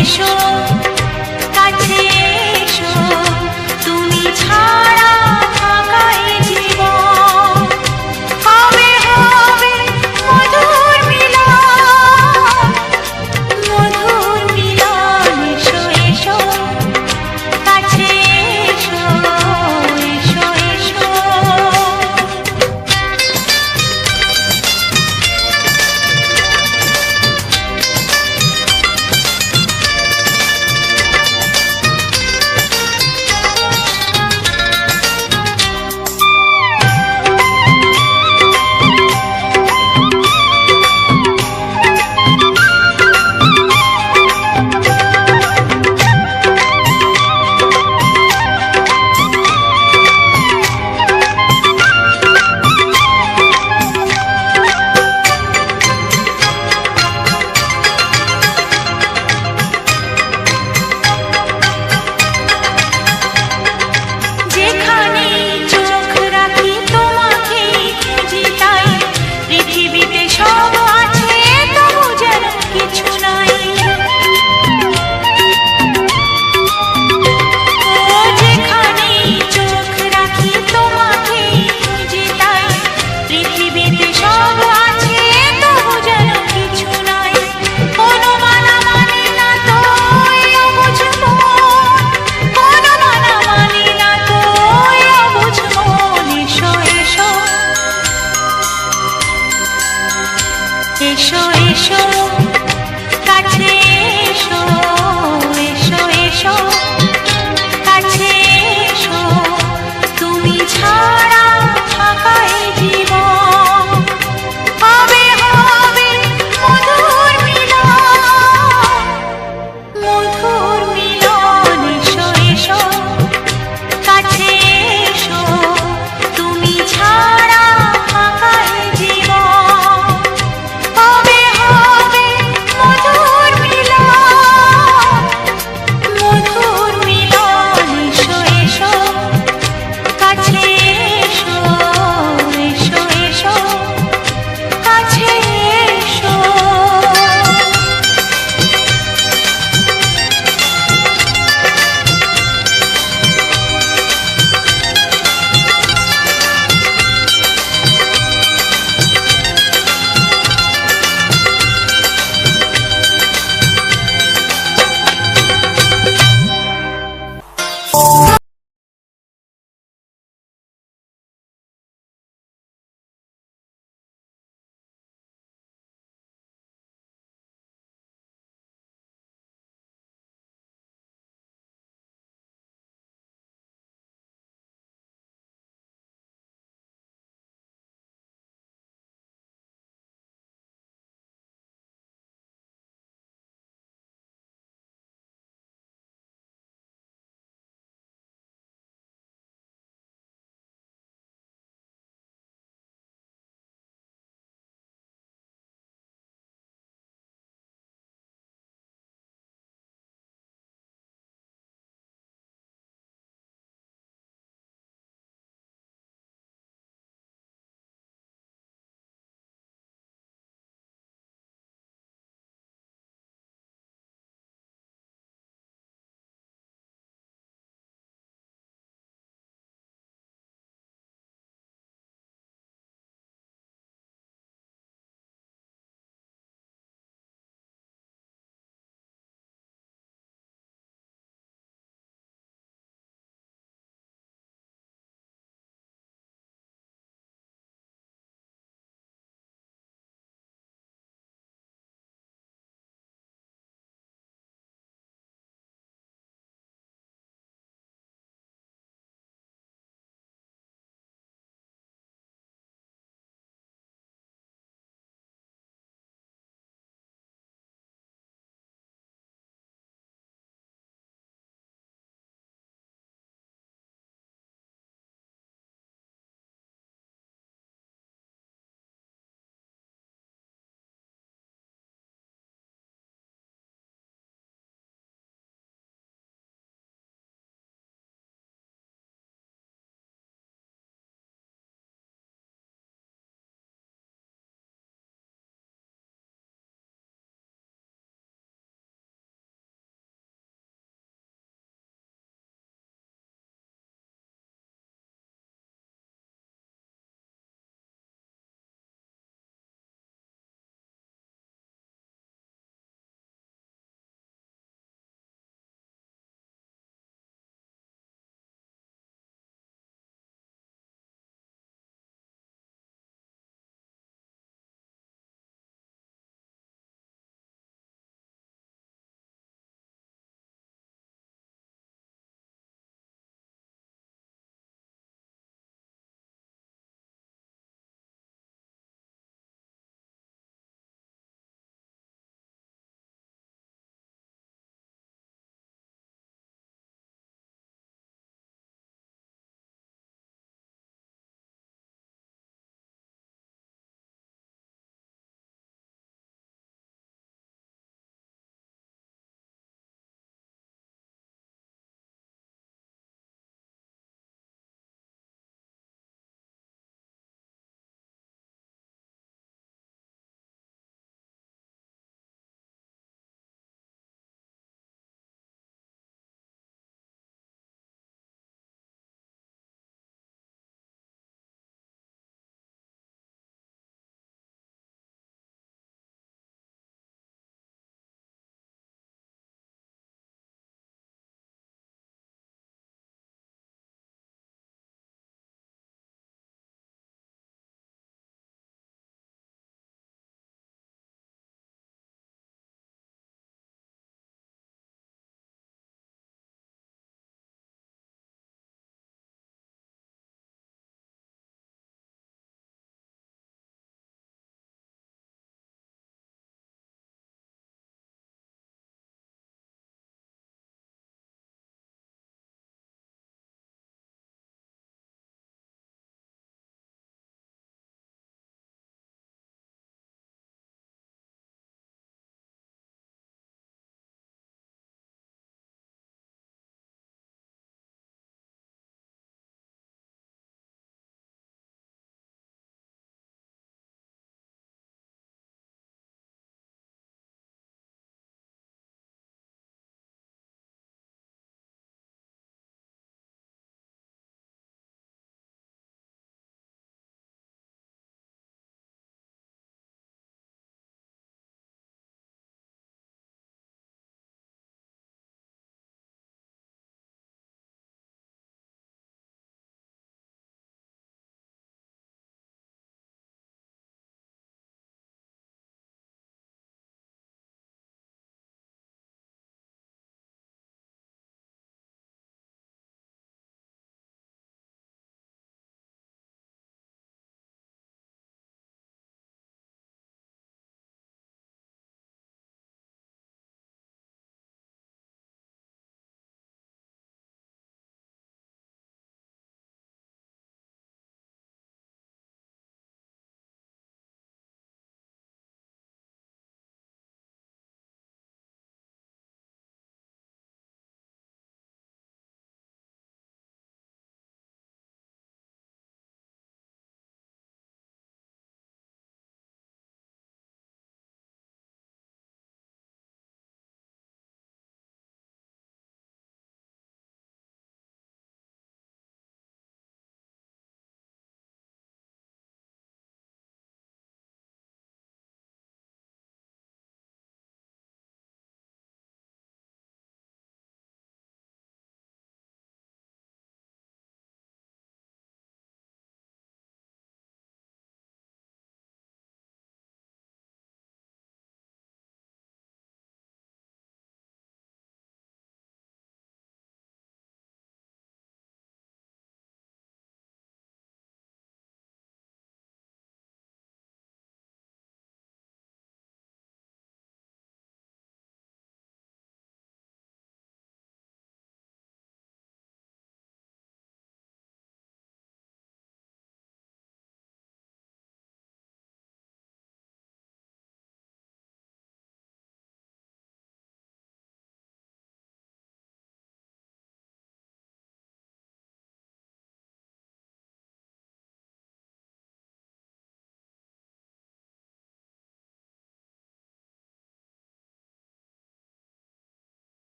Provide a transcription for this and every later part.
এসো, কাছে এসো, তুমি ছাড়া থাকা এ জীবন কবে হবে মধুর মিলন, মধুর মিলন। এসো এসো, কাছে এসো, এসো এসো।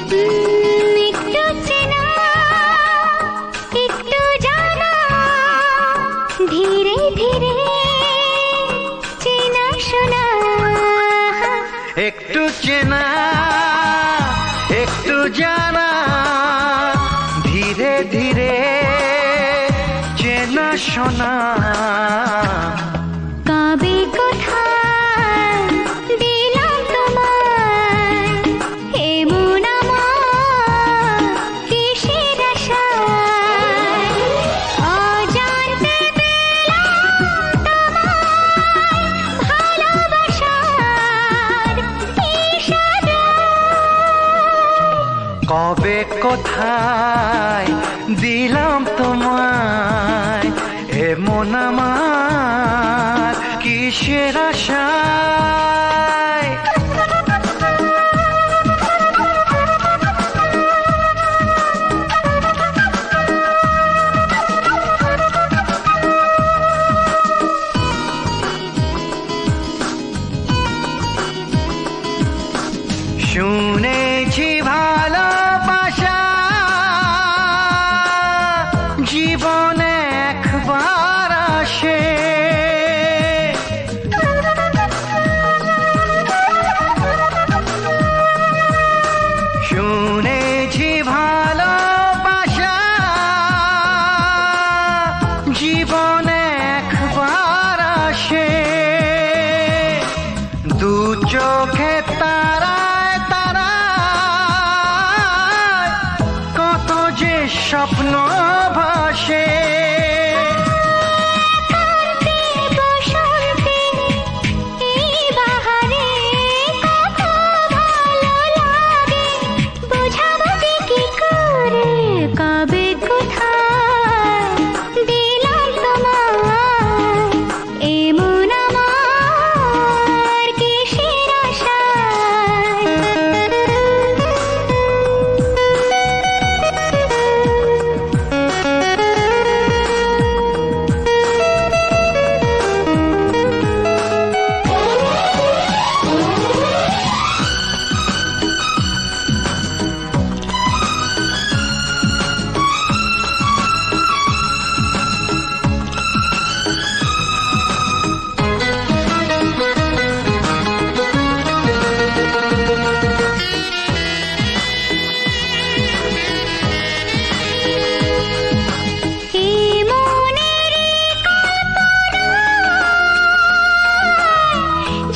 একটু চেনা একটু জানা ধীরে ধীরে চেনা শোনা একটু চেনা একটু জানা ধীরে ধীরে চেনা শোনা কবে কোথায় দিলাম তোমায় এমন আমার কিসের আশায় অজান্তে পেলাম তোমায় ভালোবাসার ইশারা কবে কোথায় দিলাম তোমায় এমন আমার কিসের আশায় শুনেছি ভালোবাসা জীবনে একবার আসে শুনেছি ভালোবাসা জীবনে একবার আসে দু চোখে তারায় তারায় কত যে স্বপ্ন ভাসে বসন্তে এই বাহারে কত ভালো লাগে বোঝাবো যে কি করে কবে কোথায় দিলাম তোমায় এমন আমার কিসের আশায়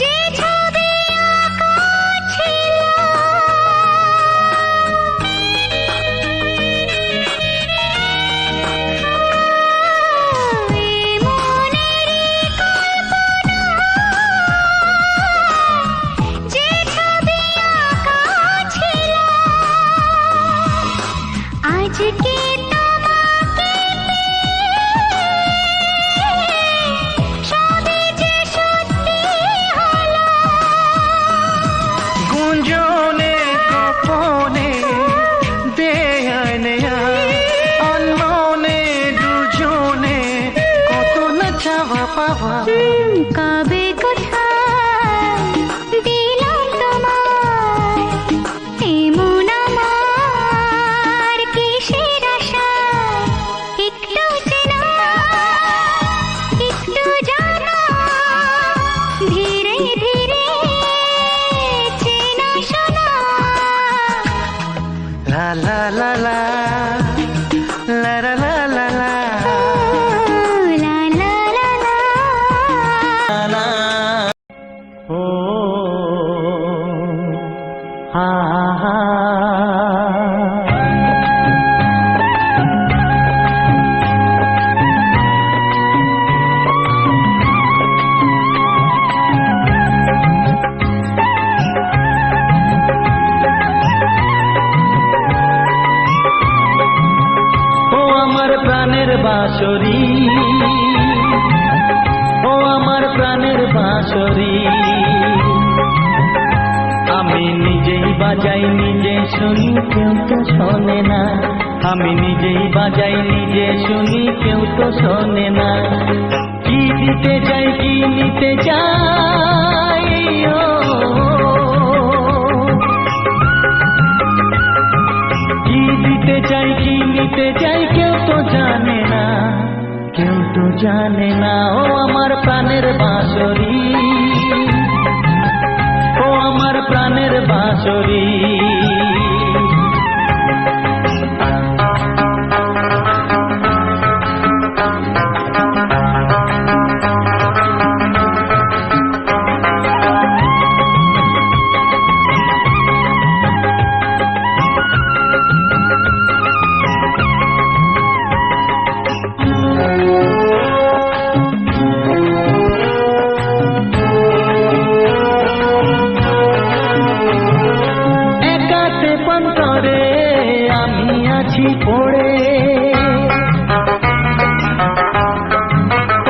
যে ছবি আঁকা ছিল এই মনেরই কল্পনা যে ছবি আঁকা ছিল আজকে তোমাকে সবই যে সত্যি হলো গুঞ্জনে গোপনে দেয়ায় নেয়ায় অন্যনে দুজনে কত না চাওয়া পাওয়া কবে কোথায় দিলাম তোমায় এমন আমার কিসের আশায় একটু চেনা একটু জানা ধীরে ধীরে চেনা শোনা লা লা লা লা লা লা লা লা লা লা লা লা লা ও হা হা ও আমার প্রাণের বাঁশরি ও আমার প্রাণের বাঁশরি আমি নিজেই বাজাই নিজে শুনি কেউ তো শোনে না আমি নিজেই বাজাই নিজে শুনি কেউ তো শোনে না কি দিতে চাই কি নিতে চাই ও যাই কেউ তো জানে না, কেউ তো জানে না। ও আমার প্রাণের বাঁশরি, ও আমার প্রাণের বাঁশরি। একাতে পন্তরে আমি আছি পড়ে,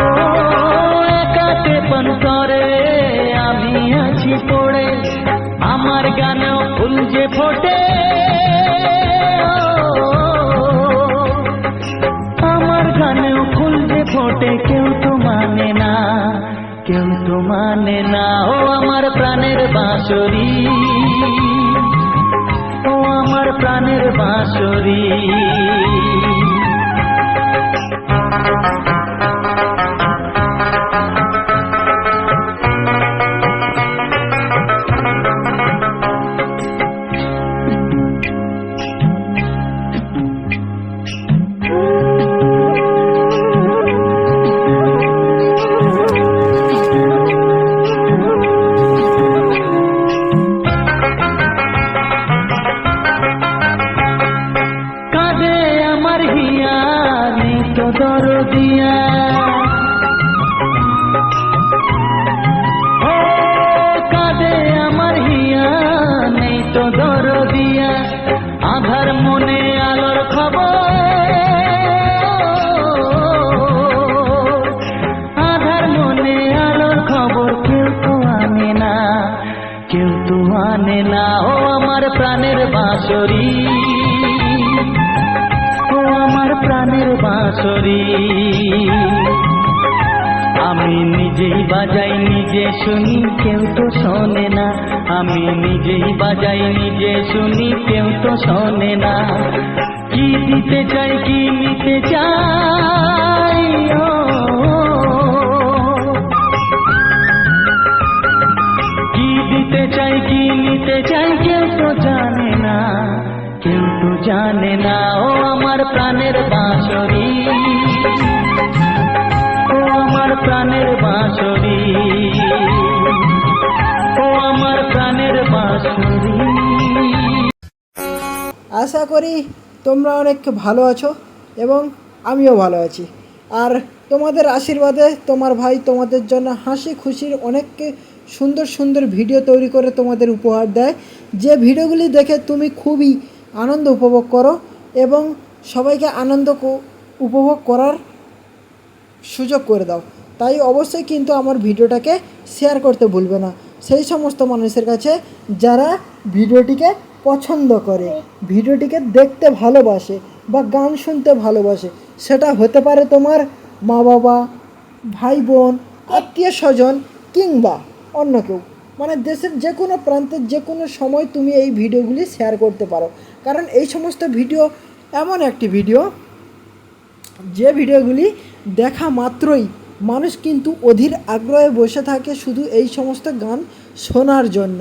ও একাতে পন্তরে আমি আছি পড়ে। আমার গানেও ফুল যে ফোটে, আমার গানেও ফুল যে ফোটে, কেউ তো মানে না, কেউ তো মানে না। ও আমার প্রাণের বাঁশরি, ও আমার প্রাণের বাঁশরি। কাঁদে আমার হিয়া নেই তো দরদিয়া, ও কাঁদে আমার হিয়া নেই তো দরদিয়া। আধার মনে আলোর খবর, আধার মনে আলোর খবর, কেউ তো আনে না, কেউ তো আনে না। ও আমার প্রাণের বাঁশরি, ও আমার প্রাণের বাঁশরি। আমি নিজেই বাজাই নিজে শুনি, কেউ তো শোনে না। আমি নিজেই বাজাই নিজে শুনি, কেউ তো শোনে না। কি দিতে চাই কি নিতে চাই, ও কি দিতে চাই কি নিতে চাই, কেউ তো জানে না, কেউ তো জানে না। ও আমার প্রাণের বাঁশরি, ও আমার প্রাণের বাঁশরি, ও আমার প্রাণের বাঁশরি। আশা করি তোমরা অনেক ভালো আছো এবং আমিও ভালো আছি। আর তোমাদের আশীর্বাদে তোমার ভাই তোমাদের জন্য হাসি খুশির অনেক সুন্দর সুন্দর ভিডিও তৈরি করে তোমাদের উপহার দেয়, যে ভিডিওগুলি দেখে তুমি খুবই আনন্দ উপভোগ করো এবং সবাইকে আনন্দ উপভোগ করার সুযোগ করে দাও। তাই অবশ্যই কিন্তু আমার ভিডিওটাকে শেয়ার করতে ভুলবে না সেই সমস্ত মানুষের কাছে যারা ভিডিওটিকে পছন্দ করে, ভিডিওটিকে দেখতে ভালোবাসে বা গান শুনতে ভালোবাসে। সেটা হতে পারে তোমার মা বাবা, ভাই বোন, আত্মীয় স্বজন কিংবা অন্য কেউ, মানে দেশের যে কোনো প্রান্তের যে কোনো সময় তুমি এই ভিডিওগুলি শেয়ার করতে পারো। কারণ এই সমস্ত ভিডিও এমন একটি ভিডিও যে ভিডিওগুলি দেখা মাত্রই মানুষ কিন্তু অধীর আগ্রহে বসে থাকে শুধু এই সমস্ত গান শোনার জন্য।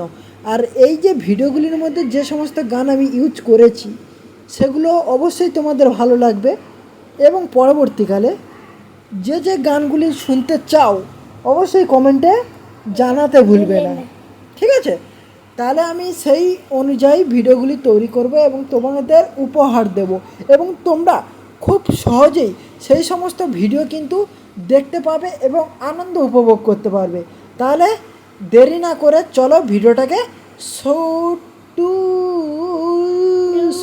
আর এই যে ভিডিওগুলির মধ্যে যে সমস্ত গান আমি ইউজ করেছি সেগুলো অবশ্যই তোমাদের ভালো লাগবে এবং পরবর্তীকালে যে যে গানগুলি শুনতে চাও অবশ্যই কমেন্টে জানাতে ভুলবে না, ঠিক আছে? তাহলে আমি সেই অনুযায়ী ভিডিওগুলি তৈরি করব এবং তোমাদের উপহার দেব এবং তোমরা খুব সহজেই সেই সমস্ত ভিডিও কিন্তু দেখতে পাবে এবং আনন্দ উপভোগ করতে পারবে। তাহলে দেরি না করে চলো ভিডিওটাকে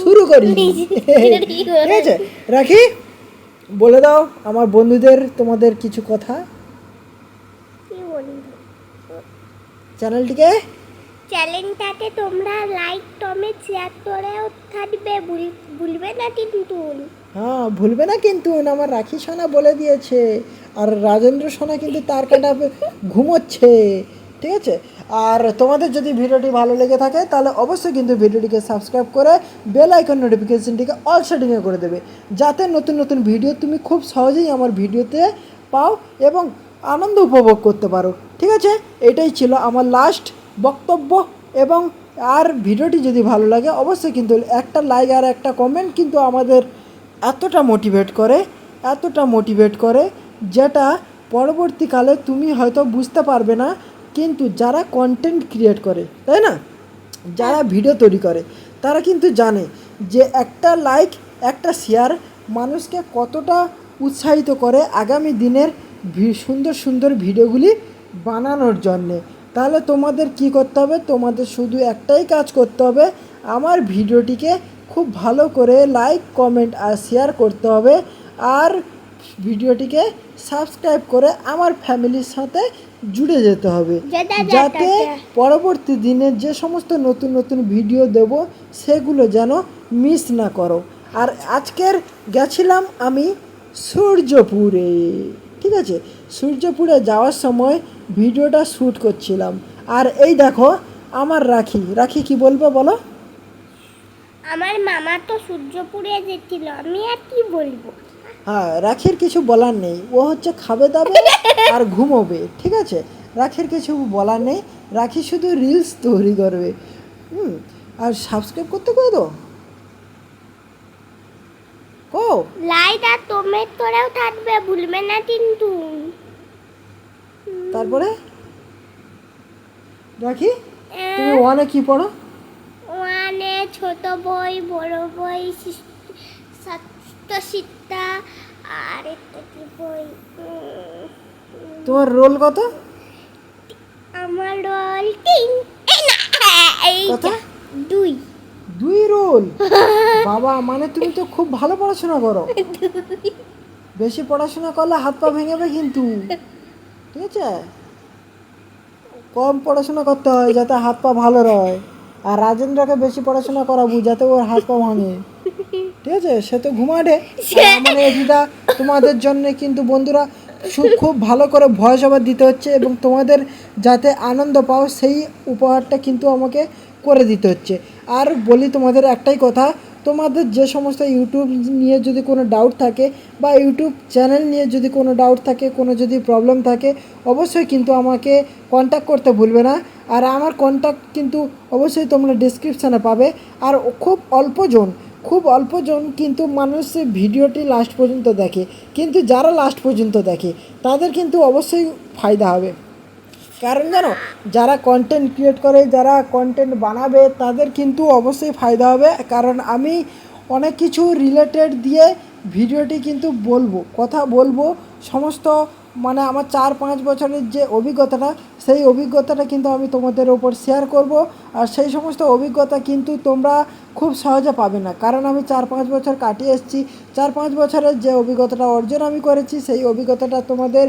শুরু করি, ঠিক আছে? রাখি, বলে দাও আমার বন্ধুদের তোমাদের কিছু কথা। চ্যানেলটাকে তোমরা লাইক কমেন্ট শেয়ার করেও থাকবে, ভুলবে না কিন্তু। হ্যাঁ, ভুলবে না কিন্তু। আমার রাখি সোনা বলে দিয়েছে। আর রাজেন্দ্র সোনা কিন্তু তার কাটা ঘুমোচ্ছে, ঠিক আছে। আর তোমাদের যদি ভিডিওটি ভালো লেগে থাকে তাহলে অবশ্যই কিন্তু ভিডিওটিকে সাবস্ক্রাইব করে বেল আইকন নোটিফিকেশনটিকে অল সেটিংয়ে করে দেবে, যাতে নতুন নতুন ভিডিও তুমি খুব সহজেই আমার ভিডিওতে পাও এবং আনন্দ উপভোগ করতে পারো। ঠিক আছে, এটাই ছিল আমার লাস্ট বক্তব্য। এবং আর ভিডিওটি যদি ভালো লাগে অবশ্যই কিন্তু একটা লাইক আর একটা কমেন্ট কিন্তু আমাদের এতটা মোটিভেট করে যেটা পরবর্তীকালে তুমি হয়তো বুঝতে পারবে না, কিন্তু যারা কন্টেন্ট ক্রিয়েট করে, তাই না, যারা ভিডিও তৈরি করে তারা কিন্তু জানে যে একটা লাইক একটা শেয়ার মানুষকে কতটা উৎসাহিত করে আগামী দিনের সুন্দর সুন্দর ভিডিওগুলি বানানোর জন্যে। তাহলে তোমাদের কি করতে হবে, তোমাদের শুধু একটাই কাজ করতে হবে, আমার ভিডিওটিকে খুব ভালো করে লাইক কমেন্ট আর শেয়ার করতে হবে, আর ভিডিওটিকে সাবস্ক্রাইব করে আমার ফ্যামিলির সাথে জুড়ে যেতে হবে, যাতে পরবর্তী দিনে যে সমস্ত নতুন নতুন ভিডিও দেব সেগুলো যেন মিস না করো। আর আজকের গেছিলাম আমি সূর্যপুরে, ঠিক আছে, সূর্যপুরে যাওয়ার সময় ভিডিওটা শ্যুট করছিলাম। আর এই দেখো আমার রাখি কি বলবো বলো? আমার মামা তো সূর্যপুরে যেছিল, আমি আর কি বলবো। হ্যাঁ, রাখির কিছু বলার নেই, ও হচ্ছে খাবে দাবে আর ঘুমোবে, ঠিক আছে, রাখির কিছু বলার নেই, রাখি শুধু রিলস তৈরি করবে। আর সাবস্ক্রাইব করতে করে দাও ও, লাইক আর কমেন্ট করেও থাকবে, ভুলবে না কিন্তু। তারপরে রাখি তুমি ওয়ানে কি পড়ো? ওয়ানে ছোট বই, বড় বই, সপ্তশিক্ষা, আর একটা কি বই, তোমার রোল কত? আমার রোল 3, এই না কত? 2 রোল বাবা, মানে তুমি তো খুব ভালো পড়াশোনা করো। বেশি পড়াশোনা করলে হাত পা ভেঙেবে কিন্তু, ঠিক আছে, কম পড়াশোনা করতে হয় যাতে হাত পা ভালো রয়। আর রাজেন্দ্রকে বেশি পড়াশোনা করাবো যাতে ওর হাত পা ভাঙে, ঠিক আছে, সে তো ঘুমাটে। মানে এটা তোমাদের জন্য কিন্তু বন্ধুরা খুব ভালো করে ভয়েস ওভার দিতে হচ্ছে, এবং তোমাদের যাতে আনন্দ পাও সেই উপহারটা কিন্তু আমাকে করে দিতে হচ্ছে। আর বলি তোমাদের একটাই কথা, তোমাদের যে সমস্ত ইউটিউব নিয়ে যদি কোনো ডাউট থাকে বা ইউটিউব চ্যানেল নিয়ে যদি কোনো ডাউট থাকে, কোনো যদি প্রবলেম থাকে, অবশ্যই কিন্তু আমাকে কন্ট্যাক্ট করতে ভুলবে না। আর আমার কন্ট্যাক্ট কিন্তু অবশ্যই তোমরা ডিসক্রিপশানে পাবে। আর খুব অল্পজন কিন্তু মানুষ ভিডিওটি লাস্ট পর্যন্ত দেখে, কিন্তু যারা লাস্ট পর্যন্ত দেখে তাদের কিন্তু অবশ্যই ফায়দা হবে। কারণ জানো, যারা কন্টেন্ট ক্রিয়েট করে, যারা কন্টেন্ট বানাবে তাদের কিন্তু অবশ্যই ফায়দা হবে। কারণ আমি অনেক কিছু রিলেটেড দিয়ে ভিডিওটি কিন্তু কথা বলবো সমস্ত, মানে আমার 4-5 বছরের যে অভিজ্ঞতাটা, সেই অভিজ্ঞতাটা কিন্তু আমি তোমাদের ওপর শেয়ার করব। আর সেই সমস্ত অভিজ্ঞতা কিন্তু তোমরা খুব সহজে পাবে না, কারণ আমি 4-5 বছর কাটিয়ে এসেছি। 4-5 বছরের যে অভিজ্ঞতাটা অর্জন আমি করেছি, সেই অভিজ্ঞতাটা তোমাদের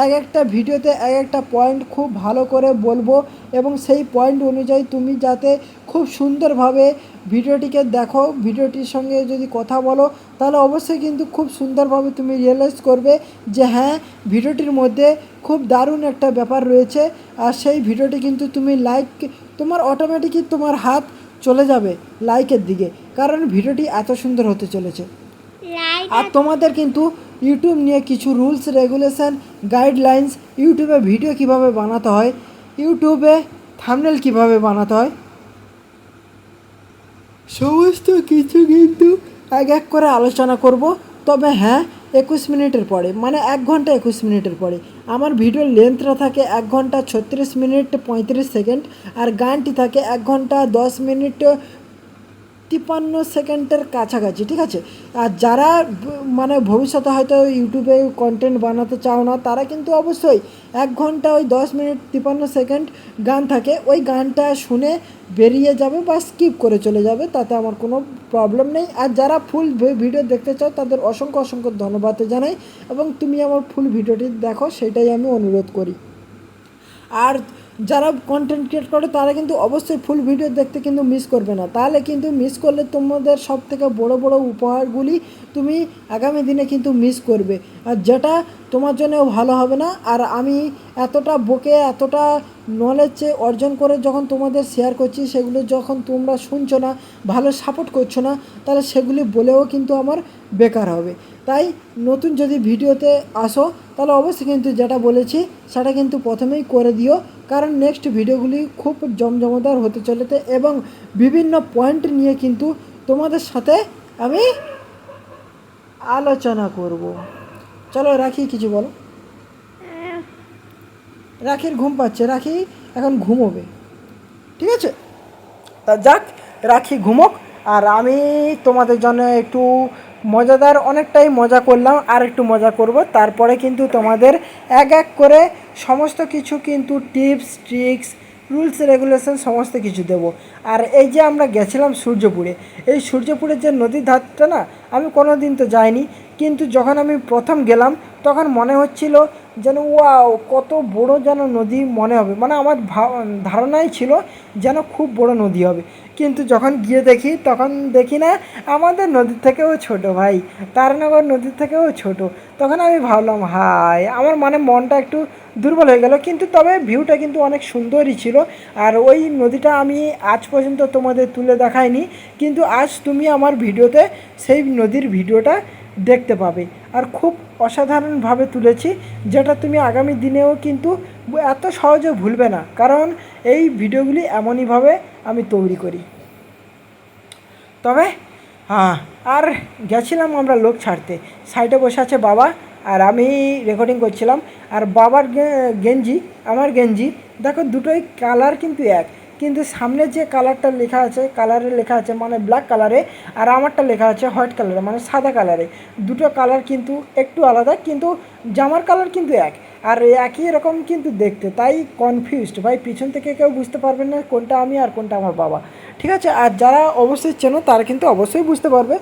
এক একটা ভিডিওতে এক একটা পয়েন্ট খুব ভালো করে বলবো, এবং সেই পয়েন্ট অনুযায়ী তুমি যাতে খুব সুন্দরভাবে ভিডিওটিকে দেখো, ভিডিওটির সঙ্গে যদি কথা বলো, তাহলে অবশ্যই কিন্তু খুব সুন্দরভাবে তুমি রিয়েলাইজ করবে যে হ্যাঁ, ভিডিওটির মধ্যে খুব দারুণ একটা ব্যাপার রয়েছে। আর সেই ভিডিওটি কিন্তু তুমি তোমার অটোমেটিকই তোমার হাত চলে যাবে লাইকের দিকে, কারণ ভিডিওটি এত সুন্দর হতে চলেছে। আর তোমাদের কিন্তু ইউটিউব নিয়ে কিছু রুলস রেগুলেশন গাইডলাইন্স, ইউটিউবে ভিডিও কিভাবে বানাতে হয়, ইউটিউবে থাম্বনেল কিভাবে বানাতে হয়, সমস্ত কিছু কিন্তু এক করে আলোচনা করব। তবে হ্যাঁ, 21 মিনিটের পরে, মানে 1 ঘন্টা 21 মিনিটের পরে আমার ভিডিওর লেন্থটা থাকে 1 ঘন্টা 36 মিনিট 35 সেকেন্ড, আর গানটি থাকে 1 ঘন্টা 10 মিনিট 53 সেকেন্ডের কাছাকাছি, ঠিক আছে। আর যারা মানে ভবিষ্যতে হয়তো ইউটিউবে কন্টেন্ট বানাতে চাও না, তারা কিন্তু অবশ্যই 1 ঘন্টা 10 মিনিট 53 সেকেন্ড গান থাকে, ওই গানটা শুনে বেরিয়ে যাবে বা স্কিপ করে চলে যাবে, তাতে আমার কোনো প্রবলেম নেই। আর যারা ফুল ভিডিও দেখতে চাও তাদের অসংখ্য ধন্যবাদ জানাই, এবং তুমি আমার ফুল ভিডিওটি দেখো, সেটাই আমি অনুরোধ করি। আর যারা কন্টেন্ট ক্রিয়েট করে তারা কিন্তু অবশ্যই ফুল ভিডিও দেখতে কিন্তু মিস করবে না, তাহলে কিন্তু মিস করলে তোমাদের সবথেকে বড় উপহারগুলি তুমি আগামী দিনে কিন্তু মিস করবে। আর যেটা তোমার জন্যও ভালো হবে না। আর আমি এতটা বকে এতটা নলেজ অর্জন করে যখন তোমাদের শেয়ার করছি, সেগুলো যখন তোমরা শুনছো না, ভালো সাপোর্ট করছো না, তাহলে সেগুলি বলেও কিন্তু আমার বেকার হবে। তাই নতুন যদি ভিডিওতে আসো তাহলে অবশ্যই কিন্তু যেটা বলেছি সেটা কিন্তু প্রথমেই করে দিও, কারণ নেক্সট ভিডিওগুলি খুব জমজমাদার হতে চলেছে এবং বিভিন্ন পয়েন্ট নিয়ে কিন্তু তোমাদের সাথে আমি আলোচনা করব। চলো রাখি, কিছু বলো। রাখির ঘুম পাচ্ছে, রাখি এখন ঘুমোবে, ঠিক আছে? তা যাক, রাখি ঘুমোক, আর আমি তোমাদের জন্য একটু মজাদার অনেকটাই মজা করলাম, আর একটু মজা করব। তারপরে কিন্তু তোমাদের এক এক করে সমস্ত কিছু কিন্তু টিপস ট্রিক্স রুলস রেগুলেশন সমস্ত কিছু দেবো। আর এই যে আমরা গেছিলাম সূর্যপুরে, এই সূর্যপুরের যে নদীর ধারটা না, আমি কোনো দিন তো যাইনি, কিন্তু যখন আমি প্রথম গেলাম তখন মনে হচ্ছিল যেন ওয়াও কত বড় যেন নদী মনে হবে, মানে আমার ধারণাই ছিল যেন খুব বড় নদী হবে। কিন্তু যখন গিয়ে দেখি তখন দেখি না, আমাদের নদীর থেকেও ছোট ভাই, তারানগর নদীর থেকেও ছোট। তখন আমি ভাবলাম হাই, আমার মানে মনটা একটু দুর্বল হয়ে গেল, কিন্তু তবে ভিউটা কিন্তু অনেক সুন্দরই ছিল। আর ওই নদীটা আমি আজ পর্যন্ত তোমাদের তুলে দেখাইনি, কিন্তু আজ তুমি আমার ভিডিওতে সেই নদীর ভিডিওটা দেখতে পাবে। আর খুব অসাধারণভাবে তুলেছি, যেটা তুমি আগামী দিনেও কিন্তু এত সহজে ভুলবে না, কারণ এই ভিডিওগুলি এমনইভাবে আমি তৈরি করি। তবে হ্যাঁ, আর গেছিলাম আমরা লোক ছাড়তে, সাইডে বসে আছে বাবা আর আমি রেকর্ডিং করছিলাম। আর বাবার গেঞ্জি আমার গেঞ্জি দেখো দুটোই কালার কিন্তু এক, কিন্তু সামনে যে কালারটা লেখা আছে, কালারে লেখা আছে মানে ব্ল্যাক কালারে, আর আমারটা লেখা আছে হোয়াইট কালারে মানে সাদা কালারে। দুটো কালার কিন্তু একটু আলাদা, কিন্তু জামার কালার কিন্তু এক, আর একই রকম কিন্তু দেখতে। তাই কনফিউজড ভাই, পিছন থেকে কেউ বুঝতে পারবে না কোনটা আমি আর কোনটা আমার বাবা, ঠিক আছে? আর যারা অবশ্যই চেনো তারা কিন্তু অবশ্যই বুঝতে পারবে,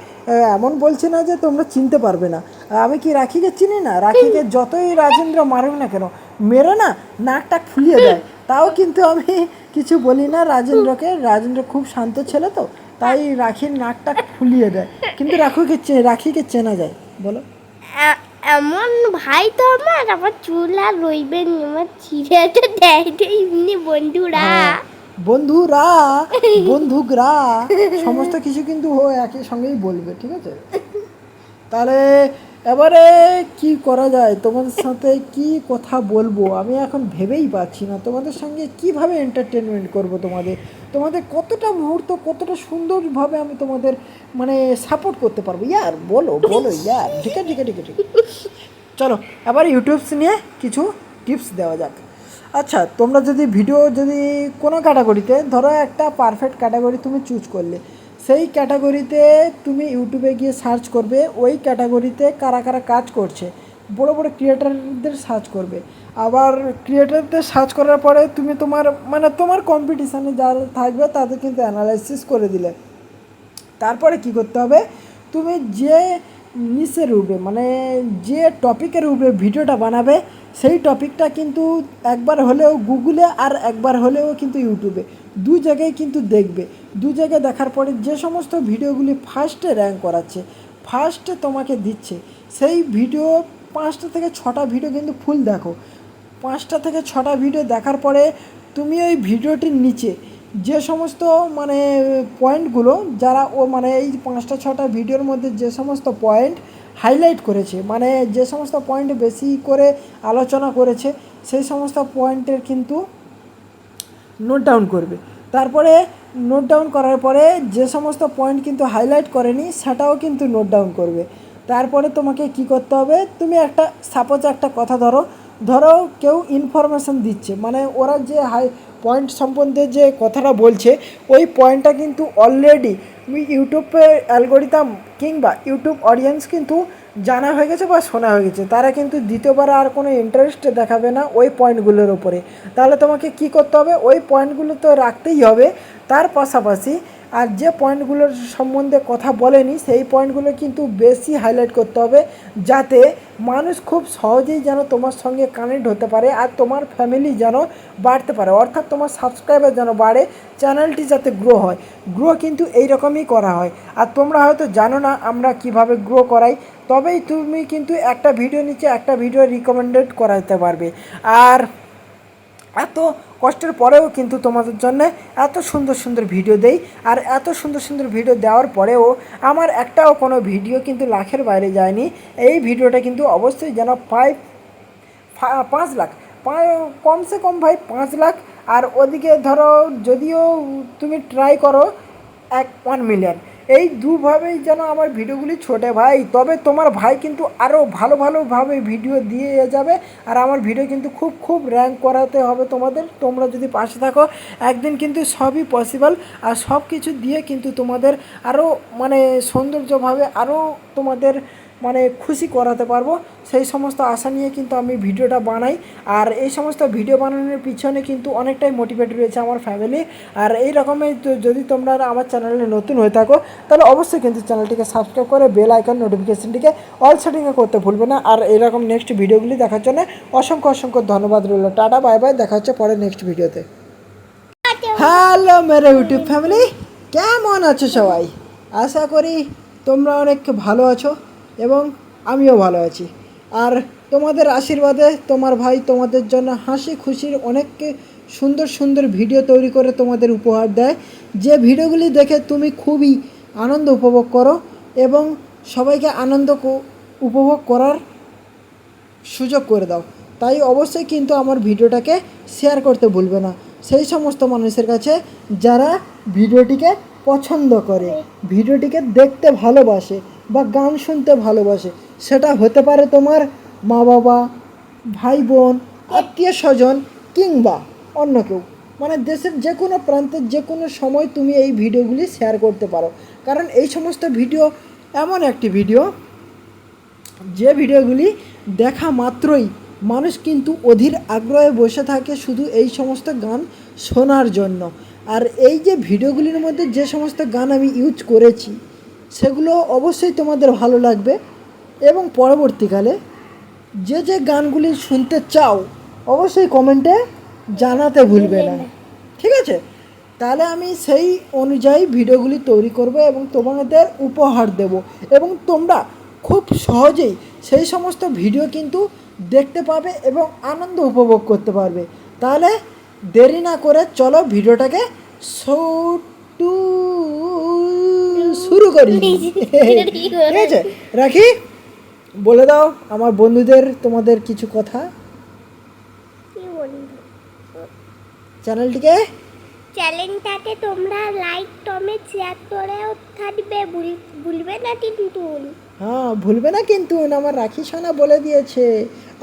এমন বলছি না যে তোমরা চিনতে পারবে না। আমি কি রাখিকে চিনি না? রাখিকে যতই রাজেন্দ্র মারুক না কেন, মেরে না নাকটা ফুলিয়ে দেয়, তাও কিন্তু আমি কিছু বলি না রাজেন্দ্রকে। রাজেন্দ্র খুব শান্ত ছেলে তো, তাই রাখির নাকটা ফুলিয়ে দেয়, কিন্তু রাখিকে চেনা যায়। বলো, এমন ভাই তো আমার চুল আর রইবে নি, আমার ছিঁড়ে তো দেয় এমনি বন্ধুরা। বন্ধুরা বন্ধুকরা সমস্ত কিছু কিন্তু ও একই সঙ্গেই বলবে, ঠিক আছে? তাহলে এবারে কি করা যায়, তোমাদের সাথে কি কথা বলবো আমি এখন ভেবেই পাচ্ছি না। তোমাদের সঙ্গে কিভাবে এন্টারটেনমেন্ট করব, তোমাদের কতটা মুহূর্ত কতটা সুন্দরভাবে আমি তোমাদের মানে সাপোর্ট করতে পারবো ইয়ার, বলো ইয়ার। ঠিক আছে ঠিক আছে ঠিক আছে, চলো এবার ইউটিউবস নিয়ে কিছু টিপস দেওয়া যাক। আচ্ছা, তোমরা যদি ভিডিও যদি কোনো ক্যাটাগরিতে ধরো একটা পারফেক্ট ক্যাটাগরি তুমি চুজ করলে, সেই ক্যাটাগরিতে তুমি ইউটিউবে গিয়ে সার্চ করবে, ওই ক্যাটাগরিতে কারা কারা কাজ করছে, বড় বড় ক্রিয়েটারদের সার্চ করবে। আবার ক্রিয়েটারদের সার্চ করার পরে তুমি তোমার কম্পিটিশানে যারা থাকবে তাদের কিন্তু অ্যানালাইসিস করে দিলে। তারপরে কি করতে হবে, তুমি যে নিচের উপরে মানে যে টপিকের উপরে ভিডিওটা বানাবে, সেই টপিকটা কিন্তু একবার হলেও গুগলে আর একবার হলেও কিন্তু ইউটিউবে দু জায়গায় কিন্তু দেখবে। দু জায়গায় দেখার পরে যে সমস্ত ভিডিওগুলি ফার্স্টে র্যাঙ্ক করাচ্ছে, ফার্স্টে তোমাকে দিচ্ছে, সেই ভিডিও 5টা থেকে 6টা ভিডিও কিন্তু ফুল দেখো। 5টা থেকে 6টা ভিডিও দেখার পরে তুমি ওই ভিডিওটির নিচে যে সমস্ত মানে পয়েন্টগুলো যারা মানে এই 5টা 6টা ভিডিওর মধ্যে যে সমস্ত পয়েন্ট হাইলাইট করেছে, মানে যে সমস্ত পয়েন্ট বেশি করে আলোচনা করেছে, সেই সমস্ত পয়েন্টের কিন্তু নোট ডাউন করবে। তারপরে নোট ডাউন করার পরে যে সমস্ত পয়েন্ট কিন্তু হাইলাইট করেনি সেটাও কিন্তু নোট ডাউন করবে। তারপরে তোমাকে কি করতে হবে, তুমি একটা সাপোজ একটা কথা ধরো কেউ ইনফরমেশান দিচ্ছে, মানে ওরা যে পয়েন্ট সম্বন্ধে যে কথাটা বলছে, ওই পয়েন্টটা কিন্তু অলরেডি ইউটিউবের অ্যালগোরিদম কিংবা ইউটিউব অডিয়েন্স কিন্তু জানা হয়ে গেছে বা শোনা হয়ে গেছে। তারা কিন্তু দ্বিতীয়বার আর কোনো ইন্টারেস্ট দেখাবে না ওই পয়েন্টগুলোর ওপরে। তাহলে তোমাকে কি করতে হবে, ওই পয়েন্টগুলো তো রাখতেই হবে, তার পাশাপাশি আর যে পয়েন্টগুলোর সম্বন্ধে কথা বলেনি সেই পয়েন্টগুলো কিন্তু বেশি হাইলাইট করতে হবে, যাতে মানুষ খুব সহজেই যেন তোমার সঙ্গে কানেক্ট হতে পারে আর তোমার ফ্যামিলি যেন বাড়তে পারে, অর্থাৎ তোমার সাবস্ক্রাইবার যেন বাড়ে, চ্যানেলটি যাতে গ্রো হয়। গ্রো কিন্তু এই রকমই করা হয়। আর তোমরা হয়তো জানো না আমরা কিভাবে গ্রো করাই, তবেই তুমি কিন্তু একটা ভিডিও নিচে একটা ভিডিও রিকমেন্ডেড করাতে পারবে। আর এত কষ্টের পরেও কিন্তু তোমাদের জন্য এত সুন্দর সুন্দর ভিডিও দেই। আর এত সুন্দর সুন্দর ভিডিও দেওয়ার পরেও আমার একটাও কোনো ভিডিও কিন্তু লাখের বাইরে যায়নি। এই ভিডিওটা কিন্তু অবশ্যই যেন 5 লাখ, কমসে কম ভাই 5 লাখ। আর ওদিকে ধরো যদিও তুমি ট্রাই করো 1 মিলিয়ন, এই দুভাবেই যেন আমার ভিডিওগুলি ছোটে ভাই। তবে তোমার ভাই কিন্তু আরও ভালোভাবে ভিডিও দিয়ে যাবে। আর আমার ভিডিও কিন্তু খুব র্যাঙ্ক করাতে হবে তোমাদের। তোমরা যদি পাশে থাকো একদিন কিন্তু সবই পসিবল। আর সব কিছু দিয়ে কিন্তু তোমাদের আরও মানে সৌন্দর্যভাবে আরও তোমাদের মানে খুশি করাতে পারবো, সেই সমস্ত আশা নিয়ে কিন্তু আমি ভিডিওটা বানাই। আর এই সমস্ত ভিডিও বানানোর পিছনে কিন্তু অনেকটাই মোটিভেট রয়েছে আমার ফ্যামিলি। আর এই রকমের যদি তোমরা আমার চ্যানেলে নতুন হয়ে থাকো তাহলে অবশ্যই কিন্তু চ্যানেলটিকে সাবস্ক্রাইব করে বেল আইকন নোটিফিকেশনটিকে অল সেটিংয়ে করতে ভুলবে না। আর এরকম নেক্সট ভিডিওগুলি দেখার জন্য অসংখ্য ধন্যবাদ রইল। টাটা, বাই বাই, দেখা হচ্ছে পরে নেক্সট ভিডিওতে। হ্যালো মেরে ইউটিউব ফ্যামিলি, কেমন আছো সবাই? আশা করি তোমরা অনেক ভালো আছো এবং আমিও ভালো আছি। আর তোমাদের আশীর্বাদে তোমার ভাই তোমাদের জন্য হাসি খুশির অনেক সুন্দর ভিডিও তৈরি করে তোমাদের উপহার দেয়, যে ভিডিওগুলি দেখে তুমি খুবই আনন্দ উপভোগ করো এবং সবাইকে আনন্দ উপভোগ করার সুযোগ করে দাও। তাই অবশ্যই কিন্তু আমার ভিডিওটাকে শেয়ার করতে ভুলবে না সেই সমস্ত মানুষের কাছে যারা ভিডিওটিকে পছন্দ করে, ভিডিওটিকে দেখতে ভালোবাসে বা গান শুনতে ভালোবাসে। সেটা হতে পারে তোমার মা বাবা, ভাই বোন, আত্মীয় স্বজন কিংবা অন্য কেউ। মানে দেশের যে কোনো প্রান্তের যে কোনো সময় তুমি এই ভিডিওগুলি শেয়ার করতে পারো। কারণ এই সমস্ত ভিডিও এমন একটি ভিডিও যে ভিডিওগুলি দেখা মাত্রই মানুষ কিন্তু অধীর আগ্রহে বসে থাকে শুধু এই সমস্ত গান শোনার জন্য। আর এই যে ভিডিওগুলির মধ্যে যে সমস্ত গান আমি ইউজ করেছি সেগুলো অবশ্যই তোমাদের ভালো লাগবে এবং পরবর্তীকালে যে গানগুলি শুনতে চাও অবশ্যই কমেন্টে জানাতে ভুলবে না, ঠিক আছে? তাহলে আমি সেই অনুযায়ী ভিডিওগুলি তৈরি করব এবং তোমাদের উপহার দেব এবং তোমরা খুব সহজেই সেই সমস্ত ভিডিও কিন্তু দেখতে পাবে এবং আনন্দ উপভোগ করতে পারবে। তাহলে দেরি না করে চলো ভিডিওটাকে শুরু করি। ঠিক আছে, রাখি। বলে দাও আমার বন্ধুদের তোমাদের কিছু কথা। চ্যানেলটাকে তোমরা লাইক কমেন্ট শেয়ার করেও থাকবে, ভুলবে না কিন্তু। হ্যাঁ, ভুলবে না কিন্তু। আমার রাখি সোনা বলে দিয়েছে।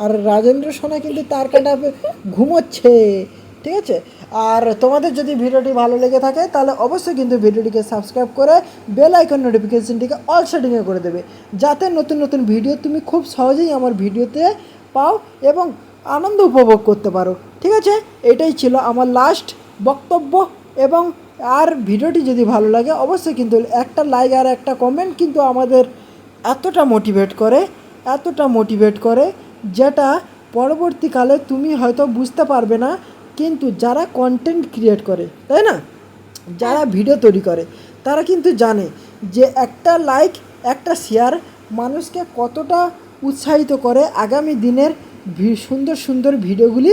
আর রাজেন্দ্র সোনা কিন্তু তার কাটা ঘুমোচ্ছে, ঠিক আছে? আর তোমাদের যদি ভিডিওটি ভালো লেগে থাকে তাহলে অবশ্যই কিন্তু ভিডিওটিকে সাবস্ক্রাইব করে বেল আইকন নোটিফিকেশনটিকে অল সেটিংয়ে করে দেবে, যাতে নতুন ভিডিও তুমি খুব সহজেই আমার ভিডিওতে পাও এবং আনন্দ উপভোগ করতে পারো, ঠিক আছে? এটাই ছিল আমার লাস্ট বক্তব্য। এবং আর ভিডিওটি যদি ভালো লাগে অবশ্যই কিন্তু একটা লাইক আর একটা কমেন্ট কিন্তু আমাদের এতটা মোটিভেট করে যেটা পরবর্তীকালে তুমি হয়তো বুঝতে পারবে না, কিন্তু যারা কন্টেন্ট ক্রিয়েট করে, তাই না, যারা ভিডিও তৈরি করে তারা কিন্তু জানে যে একটা লাইক একটা শেয়ার মানুষকে কতটা উৎসাহিত করে আগামী দিনের সুন্দর ভিডিওগুলি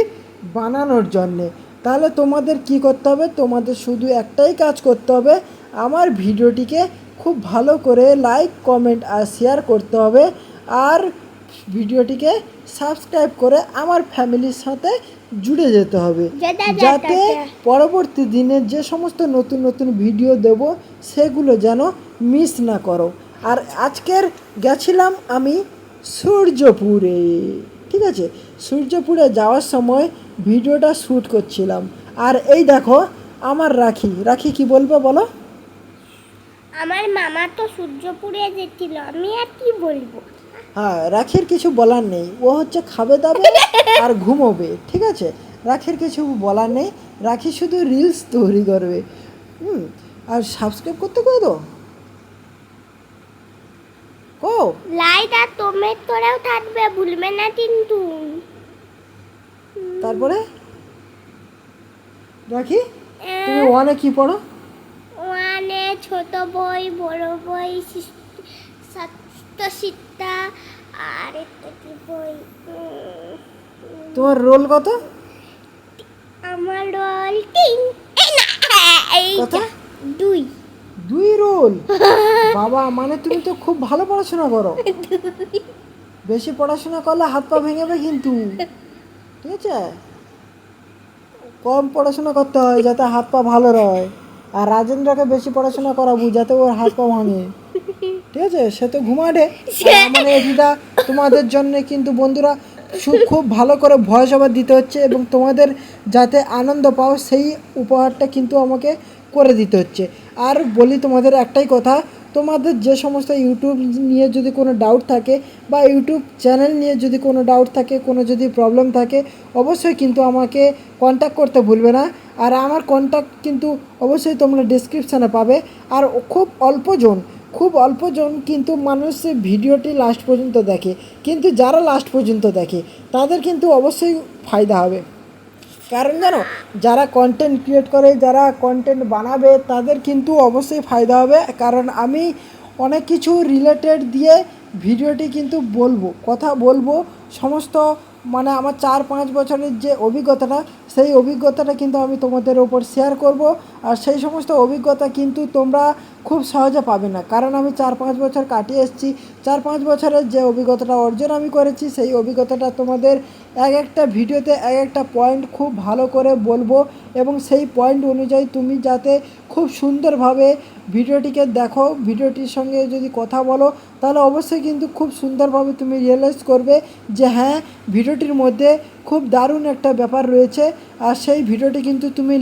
বানানোর জন্যে। তাহলে তোমাদের কি করতে হবে? তোমাদের শুধু একটাই কাজ করতে হবে, আমার ভিডিওটিকে খুব ভালো করে লাইক কমেন্ট আর শেয়ার করতে হবে। আর ভিডিওটিকে সাবস্ক্রাইব করে আমার ফ্যামিলির সাথে জুড়ে যেতে হবে, যাতে পরবর্তী দিনে যে সমস্ত নতুন ভিডিও দেব সেগুলো যেন মিস না করো। আর আজকের গেছিলাম আমি সূর্যপুরে, ঠিক আছে? সূর্যপুরে যাওয়ার সময় ভিডিওটা শ্যুট করছিলাম। আর এই দেখো আমার রাখি কি বলবো বলো? আমার মামা তো সূর্যপুরে যেছিল, আমি আর কি বলবো। হ্যাঁ, রাখির কিছু বলার নেই, ও হচ্ছে খাবে দাবে আর ঘুমোবে, ঠিক আছে? রাখির কিছু বলার নেই, রাখি শুধু রিলস তৈরি করবে। আর সাবস্ক্রাইব করতে কই তো লাইক আর কমেন্ট করেও থাকবে, ভুলবে না কিন্তু। তারপরে রাখি তুমি ওয়ানে কি পড়ো? ওয়ানে ছোট বই, বড় বই, সত্যসীতা আর একটা কি বই তোমার রোল কত? আমার রোল 3 এই না এইটা কত? 2 2 রোল? বাবা, মানে তুমি তো খুব ভালো পড়াশোনা করো। বেশি পড়াশোনা করলে হাত পা ভেঙে যাবে কিন্তু, ঠিক আছে? কম পড়াশোনা করতে হয় যাতে হাত পা ভালো রয়। আর রাজেন্দ্রকে বেশি পড়াশোনা করাবো যাতে ওর হাত পা ভাঙে, ঠিক আছে? সে তো ঘুমাটে। মানে এটা তোমাদের জন্য কিন্তু বন্ধুরা খুব ভালো করে ভয়েস ওভার দিতে হচ্ছে, এবং তোমাদের যাতে আনন্দ পাও সেই উপহারটা কিন্তু আমাকে করে দিতে হচ্ছে। আর বলি তোমাদের একটাই কথা, তোমাদের যে সমস্ত ইউটিউব নিয়ে যদি কোনো ডাউট থাকে বা ইউটিউব চ্যানেল নিয়ে যদি কোনো ডাউট থাকে, কোনো যদি প্রবলেম থাকে, অবশ্যই কিন্তু আমাকে কন্ট্যাক্ট করতে ভুলবে না। আর আমার কন্ট্যাক্ট কিন্তু অবশ্যই তোমরা ডিসক্রিপশানে পাবে। আর খুব অল্পজন কিন্তু মানুষ ভিডিওটি লাস্ট পর্যন্ত দেখে, কিন্তু যারা লাস্ট পর্যন্ত দেখে তাদের কিন্তু অবশ্যই ফায়দা হবে। কারণ জানো, যারা কন্টেন্ট ক্রিয়েট করে, যারা কন্টেন্ট বানাবে, তাদের কিন্তু অবশ্যই ফায়দা হবে। কারণ আমি অনেক কিছু রিলেটেড দিয়ে ভিডিওটি কিন্তু কথা বলবো সমস্ত, মানে আমার 4-5 বছরের যে অভিজ্ঞতাটা, সেই অভিজ্ঞতাটা কিন্তু আমি তোমাদের ওপর শেয়ার করব। আর সেই সমস্ত অভিজ্ঞতা কিন্তু তোমরা খুব সহজে পাবে না, কারণ আমি 4-5 বছর কাটিয়ে এসেছি। 4-5 বছরের যে অভিজ্ঞতাটা অর্জন আমি করেছি, সেই অভিজ্ঞতাটা তোমাদের এক একটা ভিডিওতে এক একটা পয়েন্ট খুব ভালো করে বলবো, এবং সেই পয়েন্ট অনুযায়ী তুমি যাতে খুব সুন্দরভাবে ভিডিওটিকে দেখো, ভিডিওটির সঙ্গে যদি কথা বলো, তাহলে অবশ্যই কিন্তু খুব সুন্দরভাবে তুমি রিয়েলাইজ করবে যে হ্যাঁ, ভিডিওটির মধ্যে খুব দারুণ একটা ব্যাপার রয়েছে। আর সেই ভিডিওটি কিন্তু তুমি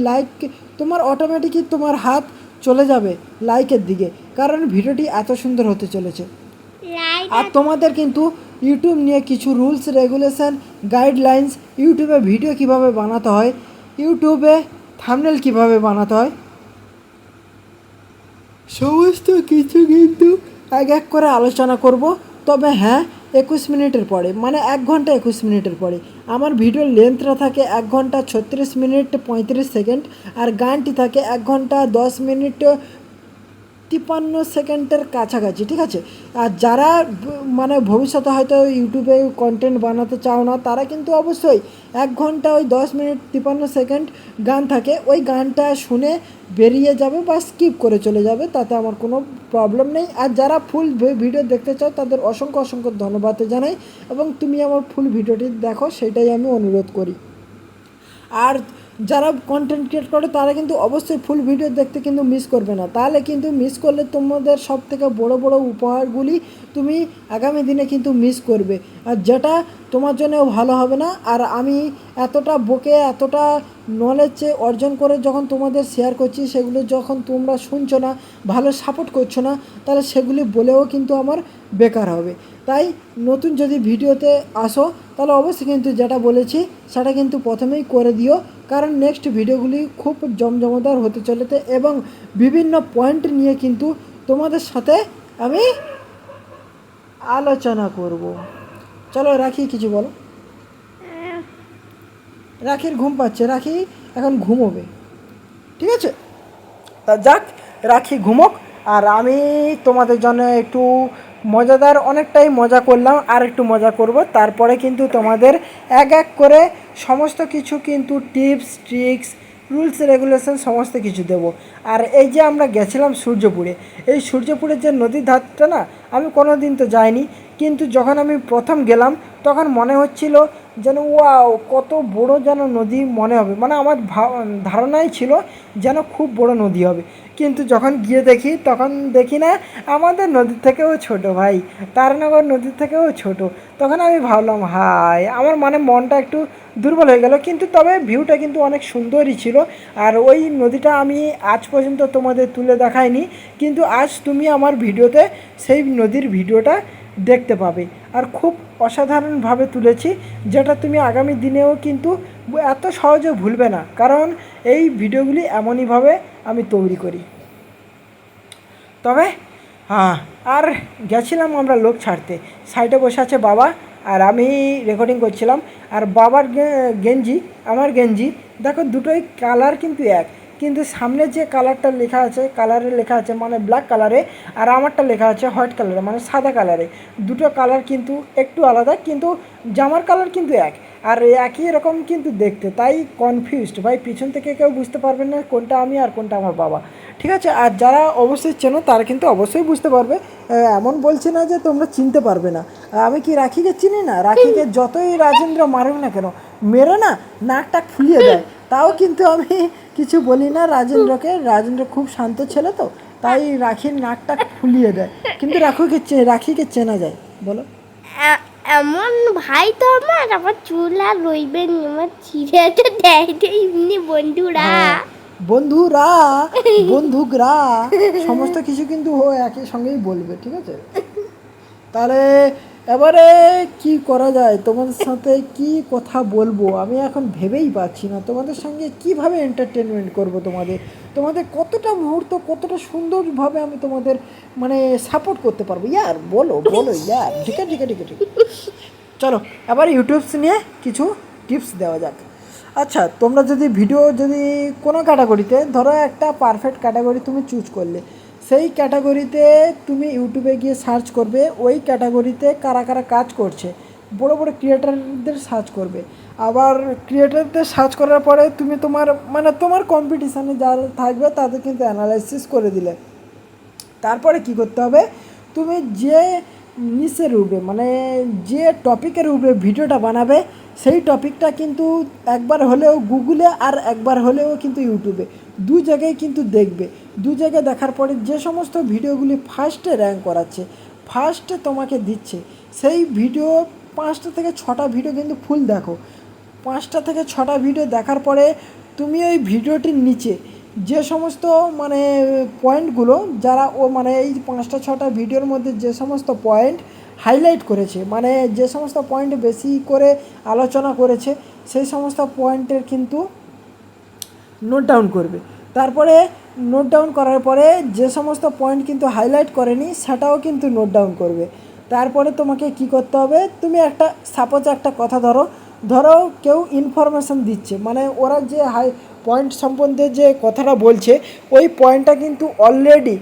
তোমার অটোমেটিকই তোমার হাত চলে যাবে লাইকের দিকে, কারণ ভিডিওটি এত সুন্দর হতে চলেছে। আর তোমাদের কিন্তু ইউটিউব নিয়ে কিছু রুলস রেগুলেশন গাইডলাইন্স, ইউটিউবে ভিডিও কিভাবে বানাতে হয়, ইউটিউবে থাম্বনেল কিভাবে বানাতে হয়, সমস্ত কিছু কিন্তু এক করে আলোচনা করব। তবে হ্যাঁ, 21 মিনিটের পরে, মানে 1 ঘন্টা 21 মিনিটের পরে। আমার ভিডিওর লেন্থটা থাকে 1 ঘন্টা 36 মিনিট 35 সেকেন্ড, আর গানটি থাকে 1 ঘন্টা 10 মিনিট 53 সেকেন্ডের কাছাকাছি, ঠিক আছে? আর যারা মানে ভবিষ্যতে হয়তো ইউটিউবে কন্টেন্ট বানাতে চাও না, তারা কিন্তু অবশ্যই 1 ঘন্টা 10 মিনিট 53 সেকেন্ড গান থাকে, ওই গানটা শুনে বেরিয়ে যাবে বা স্কিপ করে চলে যাবে, তাতে আমার কোনো প্রবলেম নেই। আর যারা ফুল ভিডিও দেখতে চাও তাদের অসংখ্য ধন্যবাদ জানাই, এবং তুমি আমার ফুল ভিডিওটি দেখো, সেটাই আমি অনুরোধ করি। আর যারা কন্টেন্ট ক্রিয়েট করে তারা কিন্তু অবশ্যই ফুল ভিডিও দেখতে কিন্তু মিস করবে না, তাহলে কিন্তু মিস করলে তোমাদের সব থেকে বড় উপহারগুলি তুমি আগামী দিনে কিন্তু মিস করবে, আর যেটা তোমার জন্যও ভালো হবে না। আর আমি এতটা এতটা নলেজ অর্জন করে যখন তোমাদের শেয়ার করছি, সেগুলো যখন তোমরা শুনছো না, ভালো সাপোর্ট করছো না, তাহলে সেগুলি বলেও কিন্তু আমার বেকার হবে। তাই নতুন যদি ভিডিওতে আসো, তাহলে অবশ্যই কিন্তু যেটা বলেছি সেটা কিন্তু প্রথমেই করে দিও, কারণ নেক্সট ভিডিওগুলি খুব জমজমাদার হতে চলেছে, এবং বিভিন্ন পয়েন্ট নিয়ে কিন্তু তোমাদের সাথে আমি আলোচনা করব। চলো রাখি, কিছু বলো। রাখির ঘুম পাচ্ছে, রাখি এখন ঘুমোবে, ঠিক আছে? তা যাক, রাখি ঘুমোক, আর আমি তোমাদের জন্য একটু মজাদার অনেকটাই মজা করলাম, আর একটু মজা করব। তারপরে কিন্তু তোমাদের এক করে সমস্ত কিছু কিন্তু টিপস ট্রিক্স রুলস রেগুলেশন সমস্ত কিছু দেবো। আর এই যে আমরা গেছিলাম সূর্যপুরে, এই সূর্যপুরের যে নদীর ধারটা না, আমি কোনো দিন তো যাইনি, কিন্তু যখন আমি প্রথম গেলাম তখন মনে হচ্ছিল যেন ওয়াও, কত বড় যেন নদী মনে হবে, মানে আমার ধারণাই ছিল যেন খুব বড় নদী হবে। কিন্তু যখন গিয়ে দেখি, তখন দেখি না, আমাদের নদীর থেকেও ছোট ভাই, তারানগর নদীর থেকেও ছোট। তখন আমি ভাবলাম হাই, আমার মানে মনটা একটু দুর্বল হয়ে গেল, কিন্তু তবে ভিউটা কিন্তু অনেক সুন্দরই ছিল। আর ওই নদীটা আমি আজ পর্যন্ত তোমাদের তুলে দেখাইনি, কিন্তু আজ তুমি আমার ভিডিওতে সেই নদীর ভিডিওটা দেখতে পাবে। আর খুব অসাধারণভাবে তুলেছি, যেটা তুমি আগামী দিনেও কিন্তু এত সহজে ভুলবে না, কারণ এই ভিডিওগুলি এমনইভাবে আমি তৈরি করি। তবে হ্যাঁ, আর গেছিলাম আমরা লোক ছাড়তে, সাইডে বসে আছে বাবা, আর আমি রেকর্ডিং করছিলাম। আর বাবার গেঞ্জি আমার গেঞ্জি দেখো, দুটোই কালার কিন্তু এক, কিন্তু সামনে যে কালারটা লেখা আছে, কালারে লেখা আছে মানে ব্ল্যাক কালারে, আর আমারটা লেখা আছে হোয়াইট কালারে মানে সাদা কালারে। দুটো কালার কিন্তু একটু আলাদা, কিন্তু জামার কালার কিন্তু এক, আর একই রকম কিন্তু দেখতে, তাই কনফিউজড ভাই, পিছন থেকে কেউ বুঝতে পারবে না কোনটা আমি আর কোনটা আমার বাবা, ঠিক আছে? আর যারা অবশ্যই চেনো তারা কিন্তু অবশ্যই বুঝতে পারবে, এমন বলছি না যে তোমরা চিনতে পারবে না। আমি কি রাখিকে চিনি না? রাখিকে যতই রাজেন্দ্র মারুক না কেন, মেরে না নাকটা ফুলিয়ে দেয়, তাও কিন্তু আমি কিছু বলি না রাজেন্দ্রকে। রাজেন্দ্র খুব শান্ত ছেলে তো, তাই রাখির নাকটা ফুলিয়ে দেয়, কিন্তু রাখিকে চেনা যায়। বলো। এমন ভাই তো আমার চুল আর রইবে না, আমার ছিঁড়ে তো দেয় এমনি বন্ধুরা। বন্ধুরা, বন্ধুকরা, সমস্ত কিছু কিন্তু ও একই সঙ্গেই বলবে, ঠিক আছে? তাহলে এবারে কি করা যায়, তোমাদের সাথে কি কথা বলবো আমি এখন ভেবেই পাচ্ছি না। তোমাদের সঙ্গে কিভাবে এন্টারটেনমেন্ট করব, তোমাদের কতটা মুহূর্ত, কতটা সুন্দরভাবে আমি তোমাদের মানে সাপোর্ট করতে পারবো ইয়ার, বলো বলো ইয়ার। ঠিক আছে, ঠিক আছে, ঠিক আছে, ঠিক আছে। চলো এবার ইউটিউবস নিয়ে কিছু টিপস দেওয়া যাক। আচ্ছা, তোমরা যদি যদি কোনো ক্যাটাগরিতে, ধরো একটা পারফেক্ট ক্যাটাগরি তুমি চুজ করলে, সেই ক্যাটাগরিতে তুমি ইউটিউবে গিয়ে সার্চ করবে, ওই ক্যাটাগরিতে কারা কারা কাজ করছে, বড় বড় ক্রিয়েটারদের সার্চ করবে। আবার ক্রিয়েটারদের সার্চ করার পরে তুমি তোমার কম্পিটিশানে যারা থাকবে তাদের কিন্তু অ্যানালাইসিস করে দিলে। তারপরে কি করতে হবে, তুমি যে নিচের উপরে মানে যে টপিকের উপরে ভিডিওটা বানাবে, সেই টপিকটা কিন্তু একবার হলেও গুগলে আর একবার হলেও কিন্তু ইউটিউবে, দু জায়গায় কিন্তু দেখবে। দু জায়গায় দেখার পরে যে সমস্ত ভিডিওগুলি ফার্স্টে র্যাঙ্ক করাচ্ছে, ফার্স্টে তোমাকে দিচ্ছে, সেই ভিডিও 5টা থেকে 6টা ভিডিও কিন্তু ফুল দেখো। 5টা থেকে 6টা ভিডিও দেখার পরে তুমি ওই ভিডিওটির নিচে যে সমস্ত মানে পয়েন্টগুলো, যারা মানে এই 5টা 6টা ভিডিওর মধ্যে যে সমস্ত পয়েন্ট হাইলাইট করেছে, মানে যে সমস্ত পয়েন্ট বেশি করে আলোচনা করেছে, সেই সমস্ত পয়েন্টের কিন্তু নোট ডাউন করবে। তারপরে নোট ডাউন করার পরে যে সমস্ত পয়েন্ট কিন্তু হাইলাইট করেনি সেটাও কিন্তু নোট ডাউন করবে। তারপরে তোমাকে কি করতে হবে, তুমি সাপোজ একটা কথা ধরো কেউ ইনফরমেশান দিচ্ছে, মানে ওরা যে পয়েন্ট সম্বন্ধে যে কথাটা বলছে, ওই পয়েন্টটা কিন্তু অলরেডি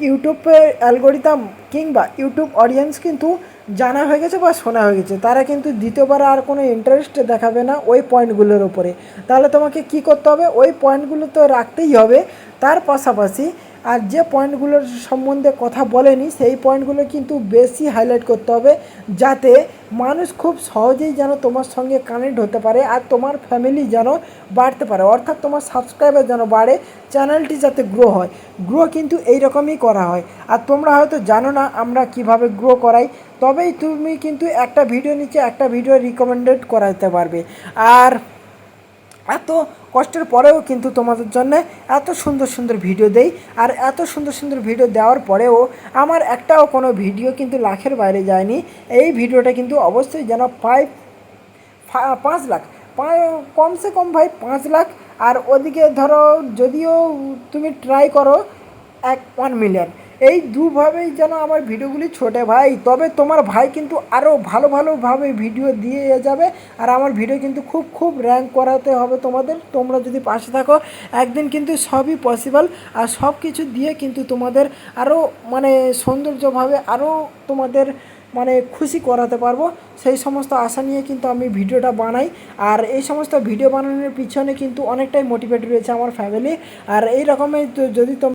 ইউটিউবের অ্যালগোরিদম কিংবা ইউটিউব অডিয়েন্স কিন্তু জানা হয়ে গেছে বা শোনা হয়ে গেছে, তারা কিন্তু দ্বিতীয়বার আর কোনো ইন্টারেস্ট দেখাবে না ওই পয়েন্টগুলোর ওপরে। তাহলে তোমাকে কি করতে হবে, ওই পয়েন্টগুলো তো রাখতেই হবে, তার পাশাপাশি আর যে পয়েন্টগুলোর সম্বন্ধে কথা বলেনি সেই পয়েন্টগুলো কিন্তু বেশি হাইলাইট করতে হবে, যাতে মানুষ খুব সহজেই যেন তোমার সঙ্গে কানেক্ট হতে পারে, আর তোমার ফ্যামিলি যেন বাড়তে পারে, অর্থাৎ তোমার সাবস্ক্রাইবার যেন বাড়ে, চ্যানেলটি যাতে গ্রো হয়। গ্রো কিন্তু এই রকমই করা হয়, আর তোমরা হয়তো জানো না আমরা কিভাবে গ্রো করাই, তবেই তুমি কিন্তু একটা ভিডিও নিচে একটা ভিডিও রিকমেন্ডেড করাতে পারবে। আর এত কষ্টের পরেও কিন্তু তোমাদের জন্য এত সুন্দর সুন্দর ভিডিও দেই, আর এত সুন্দর সুন্দর ভিডিও দেওয়ার পরেও আমার একটাও কোনো ভিডিও কিন্তু লাখের বাইরে যায়নি। এই ভিডিওটা কিন্তু অবশ্যই যেন 5 লাখ, কমসে কম ভাই 5 লাখ, আর ওদিকে ধরো যদিও তুমি ট্রাই করো 1 মিলিয়ন, এই দুভাবেই যেন আমার ভিডিওগুলি ছোটে ভাই, তবে তোমার ভাই কিন্তু আরও ভালোভাবে ভিডিও দিয়ে যাবে, আর আমার ভিডিও কিন্তু খুব র্যাঙ্ক করাতে হবে তোমাদের। তোমরা যদি পাশে থাকো একদিন কিন্তু সবই পসিবল, আর সব কিছু দিয়ে কিন্তু তোমাদের আরও মানে সৌন্দর্যভাবে আরও তোমাদের মানে খুশি করাতে পারবো, সেই সমস্ত আশা নিয়ে কিন্তু আমি ভিডিওটা বানাই। আর এই সমস্ত ভিডিও বানানোর পিছনে কিন্তু অনেকটাই মোটিভেট রয়েছে আমার ফ্যামিলি। আর এই রকমের যদি তোমরা